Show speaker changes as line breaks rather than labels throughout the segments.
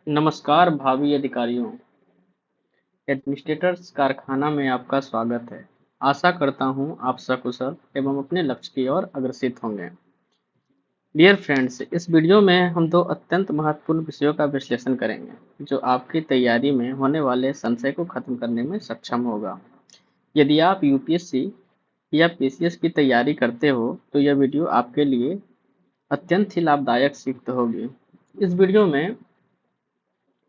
नमस्कार भावी अधिकारियों, एडमिनिस्ट्रेटर्स कारखाना में आपका स्वागत है। आशा करता हूँ आप सकुशल एवं अपने लक्ष्य की ओर अग्रसित होंगे। डियर फ्रेंड्स, इस वीडियो में हम दो अत्यंत महत्वपूर्ण विषयों का विश्लेषण करेंगे, जो आपकी तैयारी में होने वाले संशय को खत्म करने में सक्षम होगा। यदि आप यूपीएससी या पीसीएस की तैयारी करते हो, तो यह वीडियो आपके लिए अत्यंत ही लाभदायक सिद्ध होगी। इस वीडियो में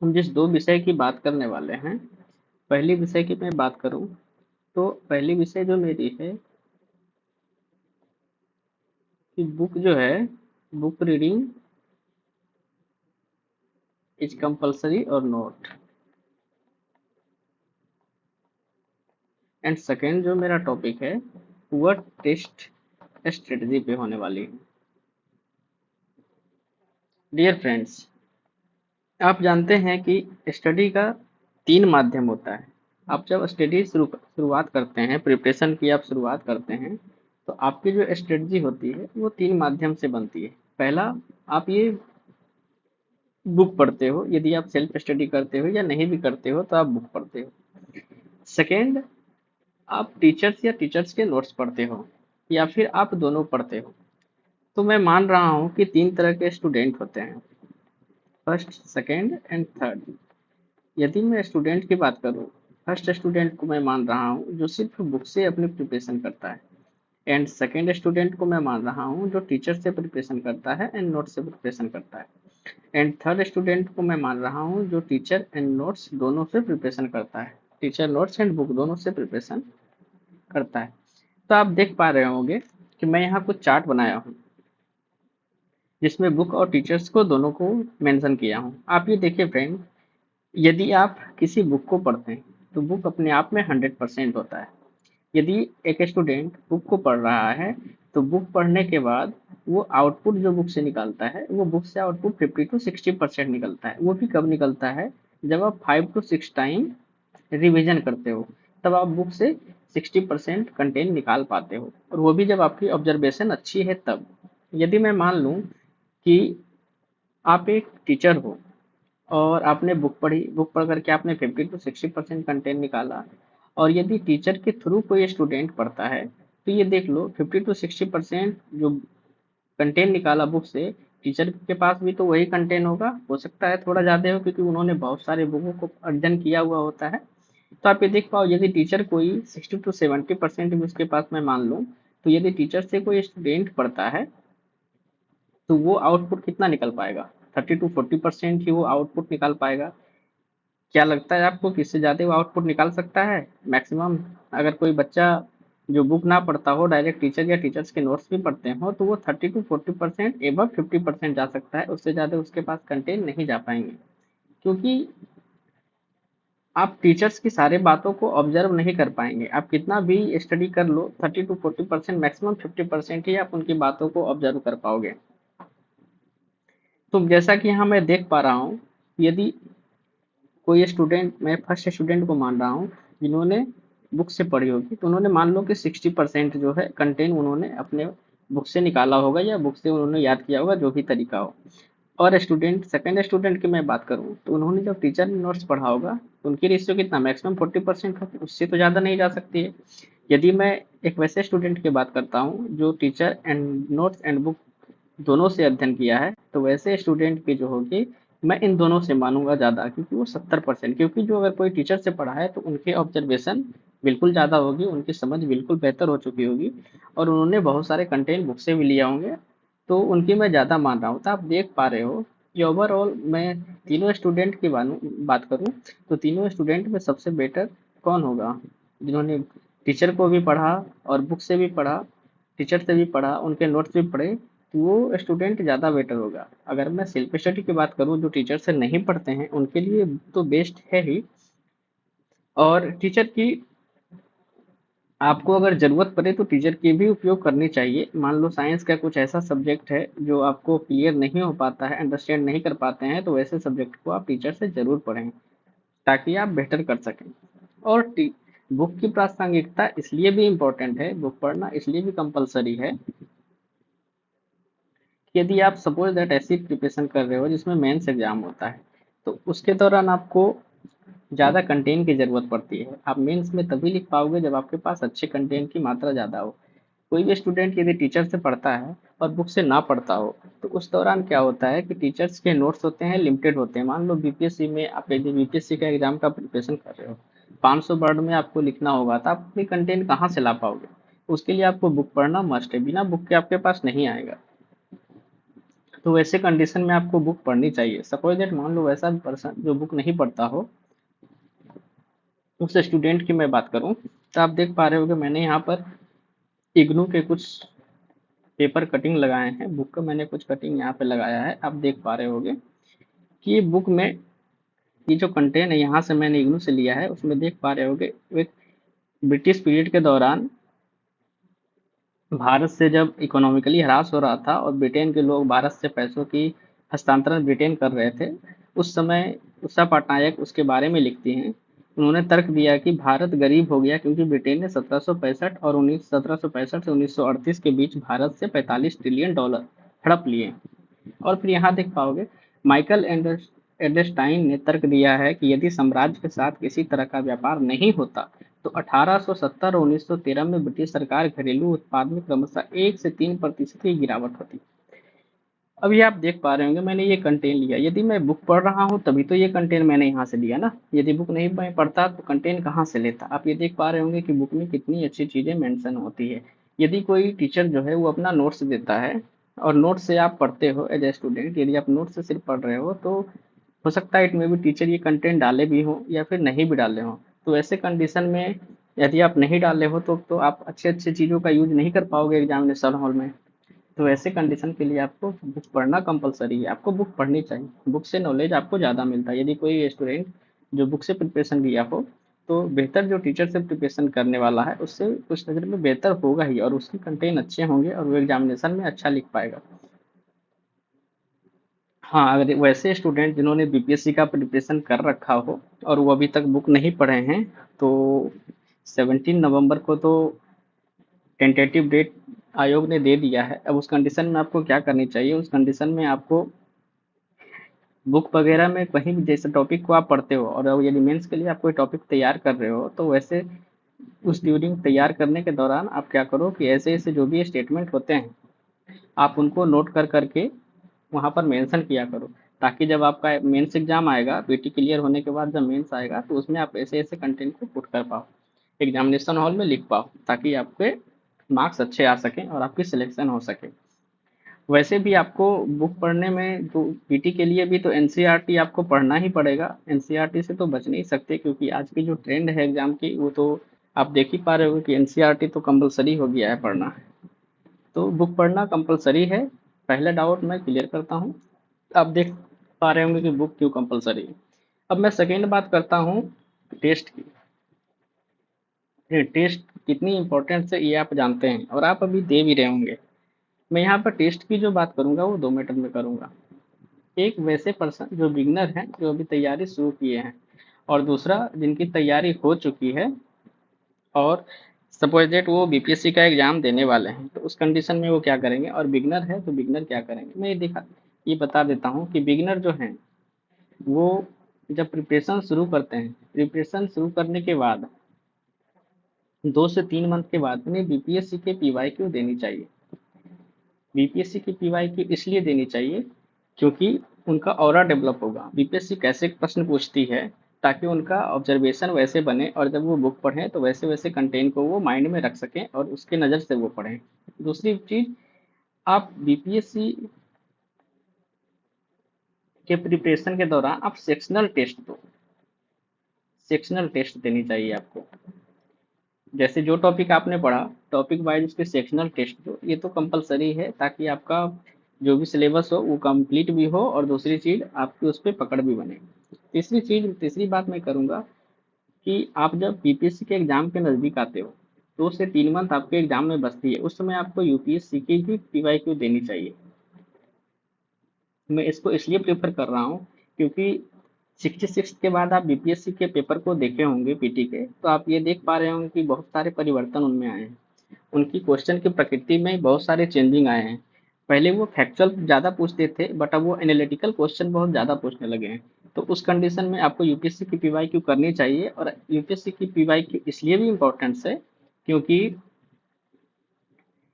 हम जिस दो विषय की बात करने वाले हैं, पहली विषय की मैं बात करूं तो पहली विषय जो मेरी है कि बुक जो है, बुक रीडिंग इज कंपलसरी और नॉट। एंड सेकेंड जो मेरा टॉपिक है वह टेस्ट स्ट्रेटजी पे होने वाली है। डियर फ्रेंड्स, आप जानते हैं कि स्टडी का तीन माध्यम होता है। आप जब स्टडी शुरुआत करते हैं, प्रिपरेशन की आप शुरुआत करते हैं, तो आपकी जो स्ट्रेटजी होती है वो तीन माध्यम से बनती है। पहला, आप ये बुक पढ़ते हो। यदि आप सेल्फ स्टडी करते हो या नहीं भी करते हो तो आप बुक पढ़ते हो। सेकेंड, आप टीचर्स के नोट्स पढ़ते हो, या फिर आप दोनों पढ़ते हो। तो मैं मान रहा हूँ कि तीन तरह के स्टूडेंट होते हैं, फर्स्ट, सेकेंड एंड थर्ड। यदि मैं स्टूडेंट की बात करूँ, फर्स्ट स्टूडेंट को मैं मान रहा हूँ जो सिर्फ बुक से अपनी प्रिपरेशन करता है, एंड सेकेंड स्टूडेंट को मैं मान रहा हूँ जो टीचर से प्रिपरेशन करता है एंड नोट से प्रिपरेशन करता है, एंड थर्ड स्टूडेंट को मैं मान रहा हूँ जो टीचर एंड नोट्स दोनों से प्रिपरेशन करता है, टीचर नोट्स एंड बुक दोनों से प्रिपरेशन करता है। तो आप देख पा रहे होंगे कि मैं यहाँ कुछ चार्ट बनाया हूँ जिसमें बुक और टीचर्स को दोनों को मेंशन किया हूँ। आप ये देखिए फ्रेंड, यदि आप किसी बुक को पढ़ते हैं तो बुक अपने आप में 100% होता है। यदि एक स्टूडेंट बुक को पढ़ रहा है तो बुक पढ़ने के बाद वो आउटपुट जो बुक से निकालता है, वो बुक से आउटपुट 50 to 60% निकलता है। वो भी कब निकलता है? जब आप 5 to 6 टाइम रिवीजन करते हो, तब आप बुक से 60% कंटेंट निकाल पाते हो, और वो भी जब आपकी ऑब्जर्वेशन अच्छी है तब। यदि मैं मान लूँ कि आप एक टीचर हो और आपने बुक पढ़ी, बुक पढ़ करके आपने 50 to 60% कंटेंट निकाला, और यदि टीचर के थ्रू कोई स्टूडेंट पढ़ता है तो ये देख लो 50 to 60% जो कंटेंट निकाला बुक से, टीचर के पास भी तो वही कंटेंट होगा, हो सकता है थोड़ा ज़्यादा हो क्योंकि उन्होंने बहुत सारे बुकों को अध्ययन किया हुआ होता है। तो आप ये देख पाओ, यदि टीचर कोई 60 to 70% भी उसके पास मैं मान लूँ, तो यदि टीचर से कोई स्टूडेंट पढ़ता है तो वो आउटपुट कितना निकल पाएगा? 30 to 40% ही वो आउटपुट निकाल पाएगा। क्या लगता है आपको कि इससे ज़्यादा वो आउटपुट निकाल सकता है मैक्सिमम? अगर कोई बच्चा जो बुक ना पढ़ता हो, डायरेक्ट टीचर या टीचर्स के नोट्स भी पढ़ते हो, तो वो 30 to 40% एबव 50% जा सकता है। उससे ज़्यादा उसके पास कंटेंट नहीं जा पाएंगे, क्योंकि आप टीचर्स की सारे बातों को ऑब्जर्व नहीं कर पाएंगे। आप कितना भी स्टडी कर लो, 30 to 40%, मैक्सिमम 50% ही आप उनकी बातों को ऑब्जर्व कर पाओगे। तो जैसा कि यहाँ मैं देख पा रहा हूँ, यदि कोई स्टूडेंट, मैं फर्स्ट स्टूडेंट को मान रहा हूँ जिन्होंने बुक से पढ़ी होगी, तो उन्होंने मान लो कि 60% जो है कंटेंट उन्होंने अपने बुक से निकाला होगा या बुक से उन्होंने याद किया होगा, जो भी तरीका हो। और स्टूडेंट, सेकंड स्टूडेंट की मैं बात करूँ तो उन्होंने जब टीचर ने नोट्स पढ़ा होगा तो उनकी रेशियो कितना? मैक्सिमम 40% होगी, उससे तो ज़्यादा नहीं जा सकती है। यदि मैं एक वैसे स्टूडेंट की बात करता हूँ जो teacher and notes and book दोनों से अध्ययन किया है, तो वैसे स्टूडेंट की जो होगी, मैं इन दोनों से मानूंगा ज़्यादा, क्योंकि वो 70%, क्योंकि जो अगर कोई टीचर से पढ़ा है तो उनकी ऑब्जर्वेशन बिल्कुल ज़्यादा होगी, उनकी समझ बिल्कुल बेहतर हो चुकी होगी, और उन्होंने बहुत सारे कंटेंट बुक से भी लिया होंगे, तो उनकी मैं ज़्यादा मान रहा हूँ। तो आप देख पा रहे हो कि ओवरऑल मैं तीनों स्टूडेंट की बात करूँ तो तीनों स्टूडेंट में सबसे बेटर कौन होगा? जिन्होंने टीचर को भी पढ़ा और बुक से भी पढ़ा, टीचर से भी पढ़ा, उनके नोट्स भी पढ़े, तो वो स्टूडेंट ज़्यादा बेटर होगा। अगर मैं सेल्फ स्टडी की बात करूँ, जो टीचर से नहीं पढ़ते हैं उनके लिए तो बेस्ट है ही, और टीचर की आपको अगर ज़रूरत पड़े तो टीचर की भी उपयोग करनी चाहिए। मान लो साइंस का कुछ ऐसा सब्जेक्ट है जो आपको क्लियर नहीं हो पाता है, अंडरस्टैंड नहीं कर पाते हैं, तो वैसे सब्जेक्ट को आप टीचर से ज़रूर पढ़ें ताकि आप बेहतर कर सकें। और बुक की प्रासंगिकता इसलिए भी इम्पोर्टेंट है, बुक पढ़ना इसलिए भी कंपलसरी है, यदि आप सपोज दैट ऐसी प्रिपरेशन कर रहे हो जिसमें मेंस एग्जाम होता है, तो उसके दौरान आपको ज़्यादा कंटेंट की ज़रूरत पड़ती है। आप मेंस में तभी लिख पाओगे जब आपके पास अच्छे कंटेंट की मात्रा ज़्यादा हो। कोई भी स्टूडेंट यदि टीचर से पढ़ता है और बुक से ना पढ़ता हो, तो उस दौरान क्या होता है कि टीचर्स के नोट्स होते हैं लिमिटेड होते हैं। मान लो बीपीएससी में आप यदि बीपीएससी का एग्जाम का प्रिपरेशन कर रहे हो, 500 वर्ड में आपको लिखना होगा, तो आप अपनी कंटेंट कहाँ से ला पाओगे? उसके लिए आपको बुक पढ़ना मस्ट है, बिना बुक के आपके पास नहीं आएगा। तो वैसे कंडीशन में आपको बुक पढ़नी चाहिए। सपोज दैट मान लो वैसा पर्सन जो बुक नहीं पढ़ता हो, उस स्टूडेंट की मैं बात करूं, तो आप देख पा रहे हो कि मैंने यहाँ पर इग्नू के कुछ पेपर कटिंग लगाए हैं। बुक का मैंने कुछ कटिंग यहाँ पे लगाया है, आप देख पा रहे होगे कि ये बुक में ये जो कंटेंट है यहाँ से मैंने इग्नू से लिया है। उसमें देख पा रहे होगे एक ब्रिटिश पीरियड के दौरान भारत से जब इकोनॉमिकली ह्रास हो रहा था और ब्रिटेन के लोग भारत से पैसों की हस्तांतरण ब्रिटेन कर रहे थे, उस समय उषा पटनायक उसके बारे में लिखती हैं। उन्होंने तर्क दिया कि भारत गरीब हो गया क्योंकि ब्रिटेन ने 1765 और 1765 से 1938 के बीच भारत से 45 ट्रिलियन डॉलर हड़प लिए। और फिर यहाँ देख पाओगे माइकल एडल्स्टाइन ने तर्क दिया है कि यदि साम्राज्य के साथ किसी तरह का व्यापार नहीं होता, तो 1870 और 1913 में ब्रिटिश सरकार घरेलू उत्पाद में क्रमशः 1 से 3% की गिरावट होती। अब ये आप देख पा रहे होंगे मैंने ये कंटेंट लिया। यदि मैं बुक पढ़ रहा हूँ तभी तो ये कंटेंट मैंने यहाँ से लिया ना। यदि बुक नहीं मैं पढ़ता तो कंटेंट कहाँ से लेता? आप ये देख पा रहे होंगे कि बुक में कितनी अच्छी चीज़ें मेंशन होती है। यदि कोई टीचर जो है वो अपना नोट्स देता है और नोट से आप पढ़ते हो एज ए स्टूडेंट, यदि आप नोट से सिर्फ पढ़ रहे हो सकता है इट में भी टीचर ये कंटेंट डाले भी हो या फिर नहीं भी डाले हो। तो ऐसे कंडीशन में यदि आप नहीं डाले हो तो आप अच्छे अच्छे चीज़ों का यूज नहीं कर पाओगे एग्जामिनेशन हॉल में। तो ऐसे कंडीशन के लिए आपको बुक पढ़ना कंपलसरी है। आपको बुक पढ़नी चाहिए, बुक से नॉलेज आपको ज़्यादा मिलता है। यदि कोई स्टूडेंट जो बुक से प्रिपरेशन किया हो, तो बेहतर जो टीचर से प्रिपरेशन करने वाला है उससे कुछ नज़र में बेहतर होगा ही, और उसके कंटेंट अच्छे होंगे और वो एग्जामिनेशन में अच्छा लिख पाएगा। हाँ, अगर वैसे स्टूडेंट जिन्होंने बीपीएससी का प्रिपरेशन कर रखा हो और वो अभी तक बुक नहीं पढ़े हैं, तो 17 नवंबर को तो टेंटेटिव डेट आयोग ने दे दिया है। अब उस कंडीशन में आपको क्या करनी चाहिए? उस कंडीशन में आपको बुक वगैरह में कहीं भी जैसे टॉपिक को आप पढ़ते हो और यदि मेंस के लिए आप कोई टॉपिक तैयार कर रहे हो, तो वैसे उस ड्यूरिंग तैयार करने के दौरान आप क्या करो कि ऐसे ऐसे जो भी स्टेटमेंट होते हैं आप उनको नोट कर करके वहाँ पर मेंशन किया करो, ताकि जब आपका मेंस एग्जाम आएगा, पीटी क्लियर होने के बाद जब मेंस आएगा तो उसमें आप ऐसे ऐसे कंटेंट को पुट कर पाओ, एग्जामिनेशन हॉल में लिख पाओ, ताकि आपके मार्क्स अच्छे आ सकें और आपकी सिलेक्शन हो सके। वैसे भी आपको बुक पढ़ने में तो पीटी के लिए भी तो एनसीईआरटी आपको पढ़ना ही पड़ेगा। एनसीईआरटी से तो बच नहीं सकते, क्योंकि आज की जो ट्रेंड है एग्जाम की वो तो आप देख ही पा रहे हो कि एनसीईआरटी तो कंपलसरी हो गया है पढ़ना। तो बुक पढ़ना कंपलसरी है। पहला डाउट मैं क्लियर करता हूँ। आप देख पा रहे होंगे कि बुक क्यों कंपलसरी है। अब मैं सेकेंड बात करता हूँ टेस्ट की। ये टेस्ट कितनी इंपॉर्टेंट है ये आप जानते हैं और आप अभी दे भी रहे होंगे। मैं यहाँ पर टेस्ट की जो बात करूँगा वो 2 मेथड में करूँगा। एक वैसे पर्सन जो बिगनर हैं, जो अभी तैयारी शुरू किए हैं, और दूसरा जिनकी तैयारी हो चुकी है और सपोज दैट वो बीपीएससी का एग्जाम देने वाले हैं, तो उस कंडीशन में वो क्या करेंगे, और बिगनर है तो बिगनर क्या करेंगे। मैं ये बता देता हूँ कि बिगनर जो हैं वो जब प्रिपरेशन शुरू करते हैं, प्रिपरेशन शुरू करने के बाद 2 से 3 मंथ के बाद उन्हें बीपीएससी के पीवाई क्यू देनी चाहिए। बीपीएससी की पीवाई क्यू इसलिए देनी चाहिए क्योंकि उनका ऑरा डेवलप होगा। बीपीएससी कैसे प्रश्न पूछती है, ताकि उनका ऑब्जर्वेशन वैसे बने और जब वो बुक पढ़ें तो वैसे वैसे कंटेंट को वो माइंड में रख सकें और उसके नज़र से वो पढ़ें। दूसरी चीज़, आप बीपीएससी के प्रिपरेशन के दौरान आप सेक्शनल टेस्ट दो। सेक्शनल टेस्ट देनी चाहिए आपको। जैसे जो टॉपिक आपने पढ़ा, टॉपिक वाइज उसके सेक्शनल टेस्ट दो। ये तो कंपलसरी है, ताकि आपका जो भी सिलेबस हो वो कंप्लीट भी हो और दूसरी चीज़ आपकी उस पर पकड़ भी बने। तीसरी बात मैं करूँगा कि आप जब बीपीएससी के एग्ज़ाम के नज़दीक आते हो, 2 से 3 मंथ आपके एग्ज़ाम में बचती है, उस समय आपको यूपीएससी की भी पीवाई क्यू देनी चाहिए। मैं इसको इसलिए प्रेफर कर रहा हूँ क्योंकि 66 के बाद आप बीपीएससी के पेपर को देखे होंगे पीटी के, तो आप ये देख पा रहे होंगे कि बहुत सारे परिवर्तन उनमें आए हैं। उनकी क्वेश्चन की प्रकृति में बहुत सारे चेंजिंग आए हैं। पहले वो फैक्चुअल ज़्यादा पूछते थे बट अब वो एनालिटिकल क्वेश्चन बहुत ज़्यादा पूछने लगे हैं। तो उस कंडीशन में आपको यूपीएससी की पीवाईक्यू करनी चाहिए, और यूपीएससी की पीवाईक्यू इसलिए भी इम्पोर्टेंट है क्योंकि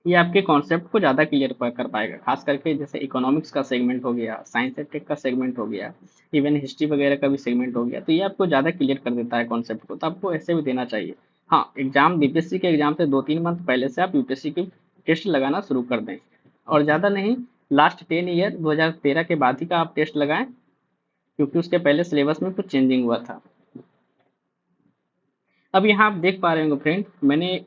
ये आपके कॉन्सेप्ट को ज़्यादा क्लियर कर पाएगा, खास करके जैसे इकोनॉमिक्स का सेगमेंट हो गया, साइंस एंड टेक का सेगमेंट हो गया, इवन हिस्ट्री वगैरह का भी सेगमेंट हो गया, तो ये आपको ज़्यादा क्लियर कर देता है कॉन्सेप्ट को, तो आपको ऐसे भी देना चाहिए। हाँ, एग्जाम बीपीएससी के एग्जाम से 2-3 मंथ पहले से आप यूपीएससी की टेस्ट लगाना शुरू कर दें, और ज़्यादा नहीं, लास्ट 10 ईयर 2013 के बाद ही का आप टेस्ट लगाएं, क्योंकि उसके पहले सिलेबस में कुछ चेंजिंग हुआ था। अब यहाँ आप देख पा रहे होंगे फ्रेंड, मैंने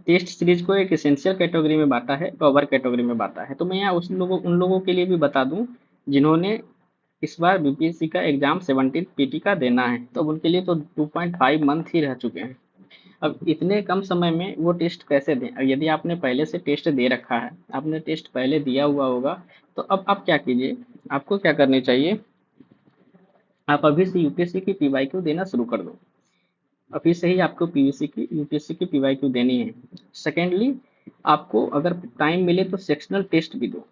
टेस्ट सीरीज को एक एसेंशियल कैटेगरी में बांटा है, कवर कैटेगरी में बांटा है, तो मैं यहाँ उन लोगों के लिए भी बता दूं जिन्होंने इस बार बीपीएससी का एग्जाम 17 पीटी का देना है, तो अब उनके लिए तो 2.5 मंथ ही रह चुके हैं। अब इतने कम समय में वो टेस्ट कैसे दें? अब यदि आपने पहले से टेस्ट दे रखा है, आपने टेस्ट पहले दिया हुआ होगा, तो अब आप क्या कीजिए, आपको क्या करनी चाहिए, आप अभी से यूपीएससी की पीवाईक्यू देना शुरू कर दो। अभी से ही आपको पीवीसी की यूपीएससी की पीवाईक्यू देनी है। सेकेंडली, आपको अगर टाइम मिले तो सेक्शनल टेस्ट भी दो।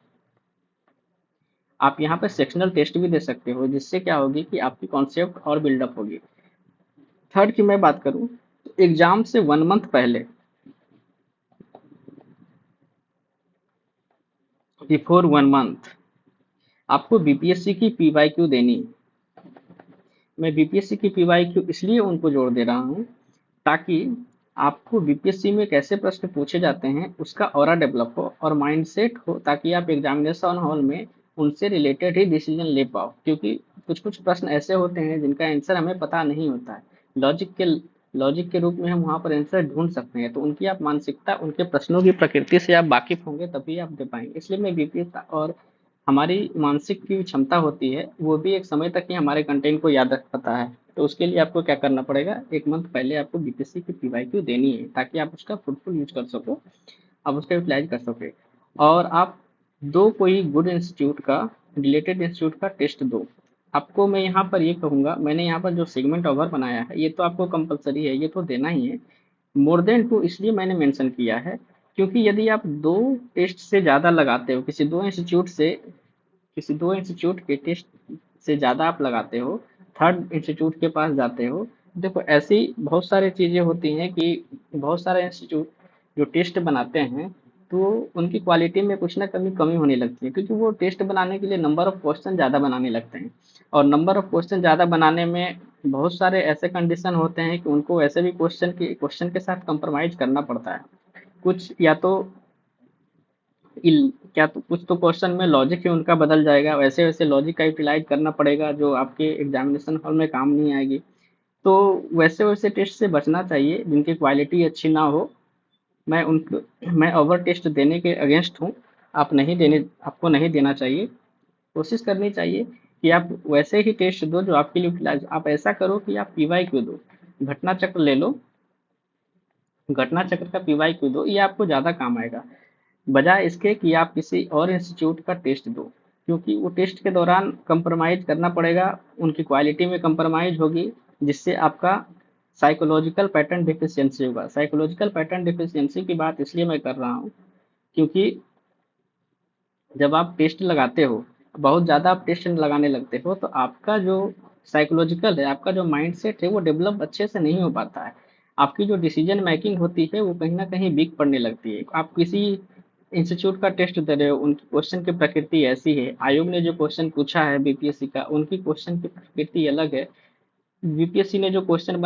आप यहाँ पे सेक्शनल टेस्ट भी दे सकते हो, जिससे क्या होगी कि आपकी कॉन्सेप्ट और बिल्डअप होगी। थर्ड की मैं बात करूँ तो एग्जाम से 1 मंथ पहले, बिफोर 1 मंथ, आपको बीपीएससी की पीवाईक्यू देनी है। मैं बीपीएससी की पीवाईक्यू इसलिए उनको जोड़ दे रहा हूँ ताकि आपको बीपीएससी में कैसे प्रश्न पूछे जाते हैं उसका ऑरा डेवलप हो और माइंडसेट हो, ताकि आप एग्जामिनेशन हॉल में उनसे रिलेटेड ही डिसीजन ले पाओ, क्योंकि कुछ कुछ प्रश्न ऐसे होते हैं जिनका आंसर हमें पता नहीं होता है। लॉजिक के लॉजिक के रूप में हम वहाँ पर आंसर ढूंढ सकते हैं, तो उनकी आप मानसिकता, उनके प्रश्नों की प्रकृति से आप वाकिफ होंगे तभी आप दे पाएंगे। इसलिए मैं बीपीएस और हमारी मानसिक की क्षमता होती है, वो भी एक समय तक ही हमारे कंटेंट को याद रख पाता है। तो उसके लिए आपको क्या करना पड़ेगा, 1 मंथ पहले आपको बीपीएससी की पीवाईक्यू देनी है, ताकि आप उसका फ्रूटफुल यूज कर सको, आप उसका यूटिलाइज कर सके। और आप दो कोई गुड इंस्टीट्यूट का, रिलेटेड इंस्टीट्यूट का टेस्ट दो। आपको मैं यहाँ पर ये कहूँगा, मैंने यहाँ पर जो सेगमेंट ओवर बनाया है ये तो आपको कंपलसरी है, ये तो देना ही है। मोर देन टू इसलिए मैंने मेंशन किया है क्योंकि यदि आप दो टेस्ट से ज़्यादा लगाते हो, किसी दो इंस्टीट्यूट के टेस्ट से ज़्यादा आप लगाते हो, थर्ड इंस्टीट्यूट के पास जाते हो, देखो ऐसी बहुत सारी चीज़ें होती हैं कि बहुत सारे इंस्टीट्यूट जो टेस्ट बनाते हैं, तो उनकी क्वालिटी में कुछ ना कमी कमी होने लगती है, क्योंकि वो टेस्ट बनाने के लिए नंबर ऑफ क्वेश्चन ज़्यादा बनाने लगते हैं, और नंबर ऑफ क्वेश्चन ज़्यादा बनाने में बहुत सारे ऐसे कंडीशन होते हैं कि उनको वैसे भी क्वेश्चन के साथ कंप्रोमाइज करना पड़ता है। कुछ या तो क्या तो कुछ तो क्वेश्चन में लॉजिक ही उनका बदल जाएगा, वैसे वैसे लॉजिक का यूटिलाइज करना पड़ेगा जो आपके एग्जामिनेशन हॉल में काम नहीं आएगी। तो वैसे वैसे टेस्ट से बचना चाहिए जिनकी क्वालिटी अच्छी ना हो। मैं ओवर टेस्ट देने के अगेंस्ट हूँ। आपको नहीं देना चाहिए। कोशिश करनी चाहिए कि आप वैसे ही टेस्ट दो जो आपके लिए यूटिलाइज। आप ऐसा करो कि आप पीवाई क्यू दो, घटना चक्र ले लो, घटना चक्र का पीवाई क्यू दो, ये आपको ज़्यादा काम आएगा बजाय इसके कि आप किसी और इंस्टीट्यूट का टेस्ट दो, क्योंकि वो टेस्ट के दौरान कंप्रोमाइज करना पड़ेगा, उनकी क्वालिटी में कंप्रोमाइज होगी, जिससे आपका साइकोलॉजिकल पैटर्न डिफिशियंसी होगा। साइकोलॉजिकल पैटर्न डिफिशियंसी की बात इसलिए मैं कर रहा हूँ क्योंकि जब आप टेस्ट लगाते हो, बहुत ज़्यादा आप टेस्ट लगाने लगते हो, तो आपका जो साइकोलॉजिकल है, आपका जो माइंडसेट है वो डेवलप अच्छे से नहीं हो पाता है। आपकी जो डिसीजन मेकिंग होती है वो कहीं ना कहीं वीक पड़ने लगती है। आप किसी इंस्टीट्यूट का टेस्ट दे रहे हो, उनकी क्वेश्चन की प्रकृति ऐसी है, आयोग ने जो क्वेश्चन पूछा है बीपीएससी का, उनकी क्वेश्चन की प्रकृति अलग है। बीपीएससी ने जो क्वेश्चन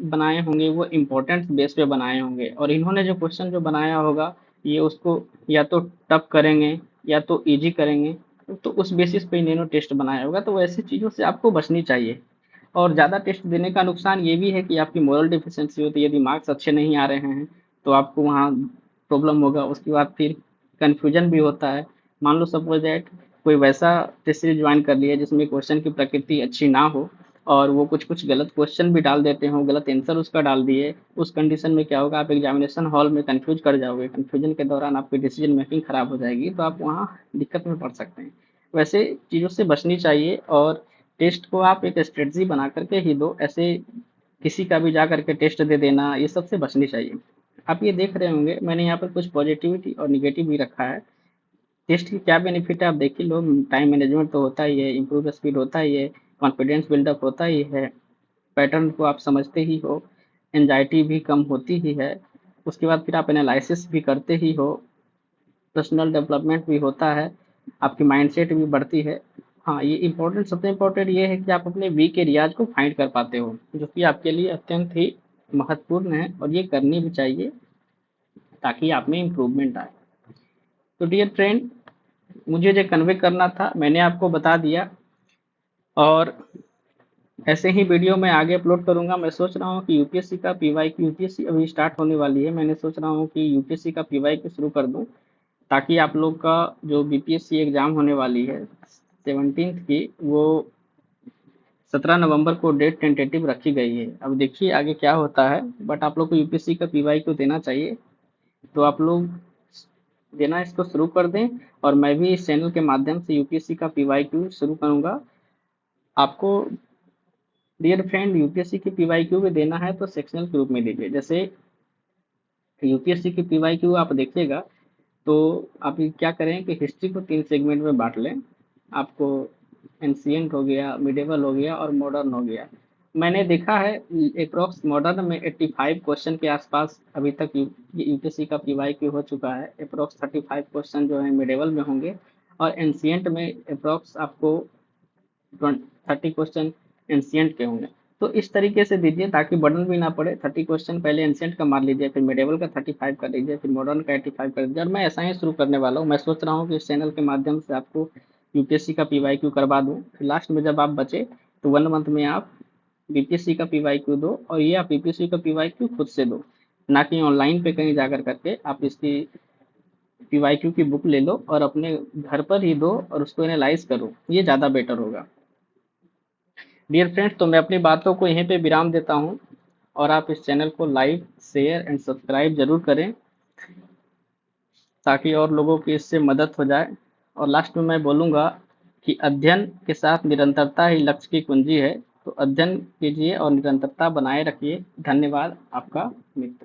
बनाए होंगे वो इम्पोर्टेंट बेस पे बनाए होंगे, और इन्होंने जो क्वेश्चन जो बनाया होगा ये उसको या तो टफ करेंगे या तो इजी करेंगे, तो उस बेसिस पे इन्होंने टेस्ट बनाया होगा। तो ऐसी चीज़ों से आपको बचनी चाहिए। और ज़्यादा टेस्ट देने का नुकसान ये भी है कि आपकी मोरल डिफिशियंसी होती है, यदि मार्क्स अच्छे नहीं आ रहे हैं तो आपको वहाँ प्रॉब्लम होगा। उसके बाद फिर कन्फ्यूजन भी होता है। मान लो सपोज दैट कोई वैसा टेस्ट सीरीज ज्वाइन कर लिया जिसमें क्वेश्चन की प्रकृति अच्छी ना हो, और वो कुछ कुछ गलत क्वेश्चन भी डाल देते हो, गलत आंसर उसका डाल दिए, उस कंडीशन में क्या होगा, आप एग्जामिनेशन हॉल में कंफ्यूज कर जाओगे, कंफ्यूजन के दौरान आपकी डिसीजन मेकिंग खराब हो जाएगी, तो आप वहाँ दिक्कत में पड़ सकते हैं। वैसे चीज़ों से बचनी चाहिए, और टेस्ट को आप एक स्ट्रेटजी बना करके ही दो, ऐसे किसी का भी जा करके टेस्ट दे देना, ये सबसे बचनी चाहिए। आप ये देख रहे होंगे मैंने यहाँ पर कुछ पॉजिटिविटी और निगेटिव भी रखा है। टेस्ट की क्या बेनिफिट है आप देख ही लो। टाइम मैनेजमेंट तो होता ही है, इम्प्रूव स्पीड होता ही है, कॉन्फिडेंस बिल्डअप होता ही है, पैटर्न को आप समझते ही हो, एंजाइटी भी कम होती ही है, उसके बाद फिर आप एनालिसिस भी करते ही हो, पर्सनल डेवलपमेंट भी होता है, आपकी माइंडसेट भी बढ़ती है। हाँ, ये इम्पोर्टेंट, सबसे इम्पोर्टेंट ये है कि आप अपने वीक एरियाज को फाइंड कर पाते हो, जो कि आपके लिए अत्यंत ही महत्वपूर्ण है और ये करनी भी चाहिए ताकि आप में इम्प्रूवमेंट आए। तो डियर फ्रेंड, मुझे जो कन्वे करना था मैंने आपको बता दिया, और ऐसे ही वीडियो मैं आगे अपलोड करूंगा। मैं सोच रहा हूँ कि यूपीएससी का पीवाईक्यू, यूपीएससी अभी स्टार्ट होने वाली है, मैंने सोच रहा हूँ कि यूपीएससी का पीवाईक्यू शुरू कर दूं, ताकि आप लोग का जो बीपीएससी एग्जाम होने वाली है 17th की, वो 17 नवंबर को डेट टेंटेटिव रखी गई है। अब देखिए आगे क्या होता है, बट आप लोग को यूपीएससी का पीवाईक्यू देना चाहिए, तो आप लोग देना इसको शुरू कर दें, और मैं भी इस चैनल के माध्यम से यूपीएससी का पीवाईक्यू शुरू करूंगा। आपको डियर फ्रेंड यूपीएससी की पीवाईक्यू भी देना है तो सेक्शनल के रूप में दीजिए। जैसे यूपीएससी की पीवाईक्यू आप देखिएगा, तो आप ये क्या करें कि हिस्ट्री को 3 सेगमेंट में बांट लें। आपको एंशिएंट हो गया, मिडेवल हो गया और मॉडर्न हो गया। मैंने देखा है अप्रॉक्स मॉडर्न में 85 क्वेश्चन के आसपास अभी तक यूपीएससी का पीवाईक्यू हो चुका है। अप्रॉक्स 35 क्वेश्चन जो है मिडेवल में होंगे, और एंशिएंट में अप्रॉक्स आपको 30 क्वेश्चन एंशिएंट के होंगे। तो इस तरीके से दीजिए ताकि बर्डन भी ना पड़े। 30 क्वेश्चन पहले एंशिएंट का मार लीजिए, फिर मिडेवल का 35 कर लीजिए, फिर मॉडर्न का 85 कर दीजिए, और मैं ऐसा ही शुरू करने वाला हूँ। मैं सोच रहा हूँ कि इस चैनल के माध्यम से आपको यूपीएससी का पीवाईक्यू करवा दूँ, फिर लास्ट में जब आप बचे तो 1 मंथ में आप बीपीएससी का पीवाईक्यू दो, और ये आप बीपीएससी का पीवाईक्यू खुद से दो, ना कि ऑनलाइन पे कहीं जाकर करके। आप इसकी पीवाईक्यू की बुक ले लो और अपने घर पर ही दो और उसको एनालाइज करो, ये ज़्यादा बेटर होगा। डियर फ्रेंड्स, तो मैं अपनी बातों को यहीं पे विराम देता हूँ, और आप इस चैनल को लाइक, शेयर एंड सब्सक्राइब जरूर करें, ताकि और लोगों की इससे मदद हो जाए। और लास्ट में मैं बोलूँगा कि अध्ययन के साथ निरंतरता ही लक्ष्य की कुंजी है। तो अध्ययन कीजिए और निरंतरता बनाए रखिए। धन्यवाद, आपका मित्र।